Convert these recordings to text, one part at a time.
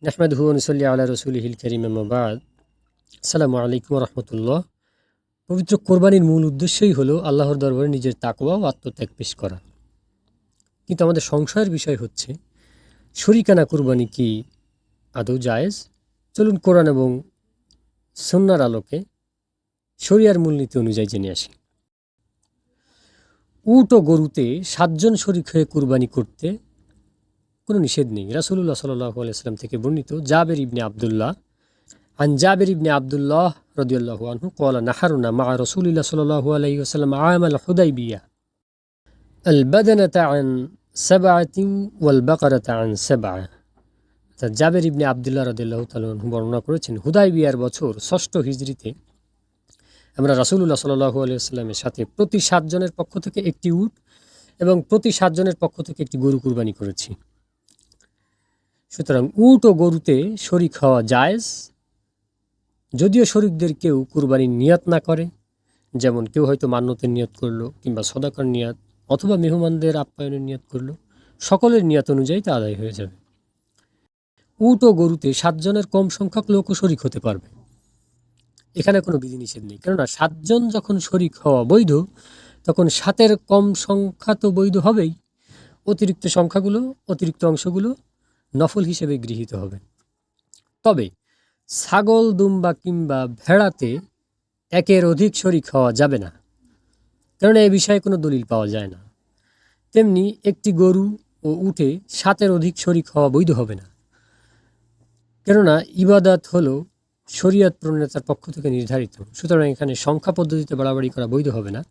নাহমাদুহু ওয়া নুসাল্লি আলা রাসূলিহিল কারীম আম্মা বা'দ। আসসালামু আলাইকুম ওয়া রাহমাতুল্লাহ। পবিত্র কোরবানির মূল উদ্দেশ্যই হলো আল্লাহর দরবারে নিজের তাকওয়া ও আত্মত্যাগ পেশ করা। কিন্তু আমাদের সংশয়ের বিষয় হচ্ছে শরীকানা কুরবানি কি আদৌ জায়েজ? চলুন কোরআন এবং সুন্নাহর আলোকে শরিয়ার মূলনীতি অনুযায়ী জেনে আসি। উট ও গরুতে ৭ জন শরিক হয়ে কুরবানি করতে কোনো নিষেধ নেই। রাসূলুল্লাহ সাল্লাল্লাহু আলাইহি ওয়াসাল্লাম থেকে বর্ণিত জাবের ইবনে আব্দুল্লাহ عن جابر بن عبد الله رضي الله عنه قال نحرنا مع رسول الله صلى الله عليه وسلم عام الحديبية البدنة عن 7 والبقرة عن 7। জাবের ইবনে আব্দুল্লাহ রাদিয়াল্লাহু তাআলা আনহু বর্ণনা করেছেন, হুদাইবিয়ার বছর ৬ষ্ঠ হিজরিতে আমরা রাসূলুল্লাহ সাল্লাল্লাহু আলাইহি ওয়াসাল্লামের সাথে প্রতি ৭ জনের পক্ষ থেকে একটি উট এবং প্রতি ৭ জনের পক্ষ থেকে একটি গরু কুরবানি করেছি। সুতরাং উট ও গরুতে শরিক হওয়া জায়েজ, যদিও শরিকদের কেউ কুরবানির নিয়ত না করে, যেমন কেউ হয়তো মান্যতের নিয়ত করলো কিংবা সদাকার নিয়ত অথবা মেহমানদের আপ্যায়নের নিয়ত করলো, সকলের নিয়ত অনুযায়ী তা আদায় হয়ে যাবে। উট ও গরুতে ৭ জনের কম সংখ্যক লোকও শরিক হতে পারবে, এখানে কোনো বিধিনিষেধ নেই। কেননা ৭ জন যখন শরিক হওয়া বৈধ, তখন ৭-এর কম সংখ্যা তো বৈধ হবেই, অতিরিক্ত সংখ্যাগুলো, অতিরিক্ত অংশগুলো নফল হিসেবে গৃহীত হবে। তবে ছাগল, দুম্বা কিংবা ভেড়াতে ১-এর অধিক শরিক হওয়া যাবে না, কারণ এ বিষয়ে কোনো দলিল পাওয়া যায় না। তেমনি একটি গরু ও উটে ৭-এর অধিক শরিক হওয়া বৈধ হবে না, কেননা ইবাদত হলো শরীয়ত প্রণেতার পক্ষ থেকে নির্ধারিত। সুতরাং এখানে সংখ্যা পদ্ধতিতে বাড়াবাড়ি করা বৈধ হবে না।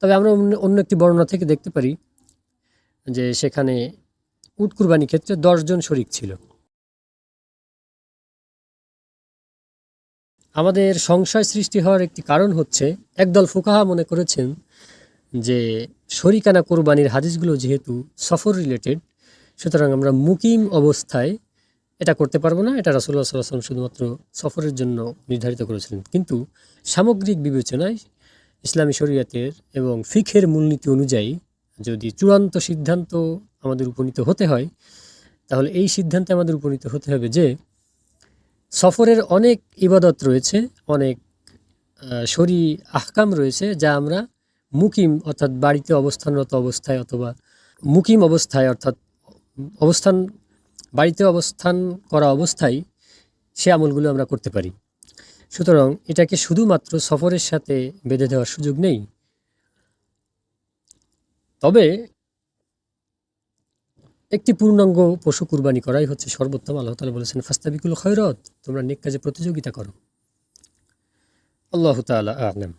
তবে আমরা অন্য একটি বর্ণনা থেকে দেখতে পারি যে সেখানে উট কুরবানির ক্ষেত্রে ১০ জন শরিক ছিল। আমাদের সংশয় সৃষ্টি হওয়ার একটি কারণ হচ্ছে, একদল ফুকাহা মনে করেছেন যে শরিকানা কোরবানির হাদিসগুলো যেহেতু সফর রিলেটেড, সুতরাং আমরা মুকিম অবস্থায় এটা করতে পারবো না, এটা রাসূলুল্লাহ সাল্লাল্লাহু আলাইহি ওয়াসাল্লাম শুধুমাত্র সফরের জন্য নির্ধারিত করেছিলেন। কিন্তু সামগ্রিক বিবেচনায় ইসলামী শরীয়তের এবং ফিকহের মূলনীতি অনুযায়ী যদি চূড়ান্ত সিদ্ধান্ত আমাদের উপনীত হতে হয়, তাহলে এই সিদ্ধান্তে আমাদের উপনীত হতে হবে যে সফরের অনেক ইবাদত রয়েছে, অনেক শরী আহকাম রয়েছে, যা আমরা মুকিম অর্থাৎ বাড়িতে অবস্থানরত অবস্থায় অথবা মুকিম অবস্থায় অর্থাৎ বাড়িতে অবস্থান করা অবস্থায় সে আমলগুলো আমরা করতে পারি। সুতরাং এটাকে শুধুমাত্র সফরের সাথে বেঁধে দেওয়ার সুযোগ নেই। তবে একটি পূর্ণাঙ্গ পশু কুরবানি করাই হচ্ছে সর্বোত্তম। আল্লাহ তাআলা বলেছেন, ফাস্তাবিকুল খায়রাত, তোমরা নেক কাজে প্রতিযোগিতা করো। আল্লাহু তাআলা আ'লাম।